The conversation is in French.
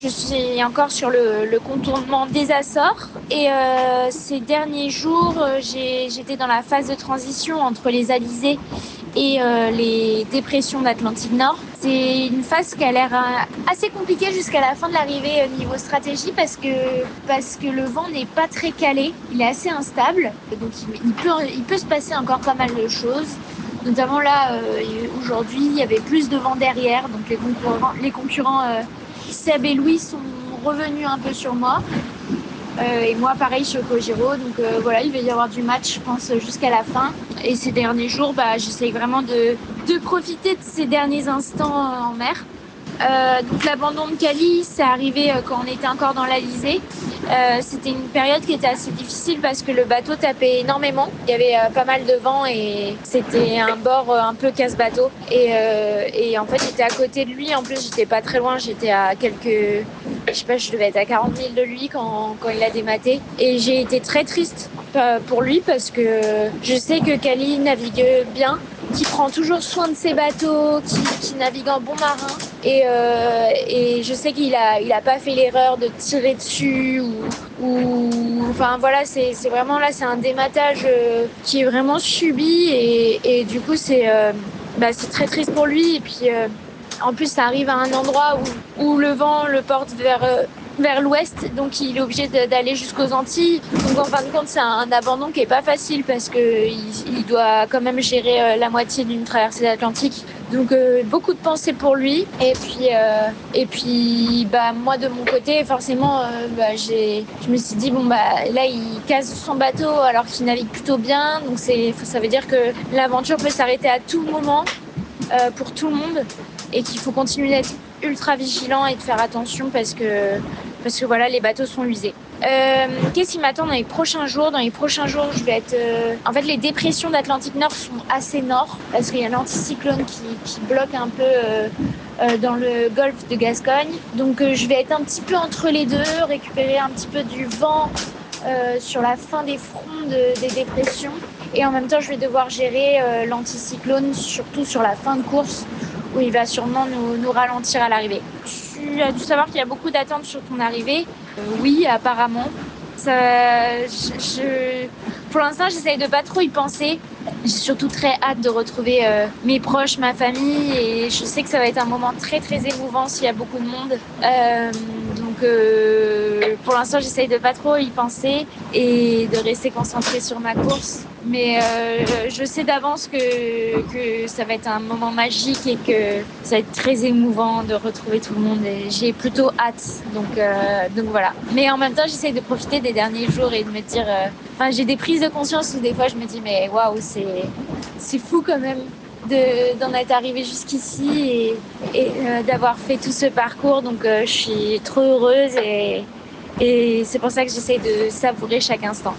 Je suis encore sur le contournement des Açores et ces derniers jours, j'étais dans la phase de transition entre les alizés et les dépressions d'Atlantique Nord. C'est une phase qui a l'air assez compliquée jusqu'à la fin de l'arrivée niveau stratégie parce que le vent n'est pas très calé, il est assez instable, donc il peut se passer encore pas mal de choses. Notamment là, aujourd'hui, il y avait plus de vent derrière, donc les concurrents Seb et Louis sont revenus un peu sur moi. Et moi, pareil, je suis au Kojiro. Donc voilà, il va y avoir du match, je pense, jusqu'à la fin. Et ces derniers jours, j'essaye vraiment de profiter de ces derniers instants en mer. Donc l'abandon de Cali, c'est arrivé quand on était encore dans l'Alizé. C'était une période qui était assez difficile parce que le bateau tapait énormément. Il y avait pas mal de vent et c'était un bord un peu casse-bateau. Et en fait, j'étais à côté de lui. En plus, j'étais pas très loin. J'étais à quelques... Je sais pas, je devais être à 40 000 de lui quand il a dématé. Et j'ai été très triste pour lui parce que je sais que Cali navigue bien, qui prend toujours soin de ses bateaux, qui navigue en bon marin. Et je sais qu'il a pas fait l'erreur de tirer dessus enfin voilà, c'est vraiment là, c'est un dématage qui est vraiment subi et du coup c'est très triste pour lui. Et puis en plus ça arrive à un endroit où le vent le porte vers l'ouest, donc il est obligé d'aller jusqu'aux Antilles. Donc en fin de compte, c'est un abandon qui est pas facile parce que il doit quand même gérer la moitié d'une traversée de l'Atlantique. Donc beaucoup de pensées pour lui. Et puis moi de mon côté, forcément, je me suis dit bon là il casse son bateau alors qu'il navigue plutôt bien. Donc ça veut dire que l'aventure peut s'arrêter à tout moment pour tout le monde et qu'il faut continuer d'être ultra vigilant et de faire attention parce que voilà, les bateaux sont usés. Qu'est-ce qui m'attend dans les prochains jours? Dans les prochains jours, je vais être... En fait, les dépressions d'Atlantique Nord sont assez nord parce qu'il y a l'anticyclone qui bloque un peu dans le golfe de Gascogne. Donc, je vais être un petit peu entre les deux, récupérer un petit peu du vent sur la fin des fronts des dépressions. Et en même temps, je vais devoir gérer l'anticyclone, surtout sur la fin de course, où il va sûrement nous ralentir à l'arrivée. Tu as dû savoir qu'il y a beaucoup d'attentes sur ton arrivée. Oui, apparemment. Pour l'instant, j'essaye de pas trop y penser. J'ai surtout très hâte de retrouver mes proches, ma famille, et je sais que ça va être un moment très très émouvant s'il y a beaucoup de monde. Donc pour l'instant, j'essaye de pas trop y penser et de rester concentrée sur ma course. Mais je sais d'avance que ça va être un moment magique et que ça va être très émouvant de retrouver tout le monde. Et j'ai plutôt hâte. Donc voilà. Mais en même temps, j'essaye de profiter des derniers jours et de me dire... j'ai des prises de conscience où des fois je me dis mais waouh, c'est fou quand même d'en être arrivé jusqu'ici et d'avoir fait tout ce parcours. Donc je suis trop heureuse et c'est pour ça que j'essaye de savourer chaque instant.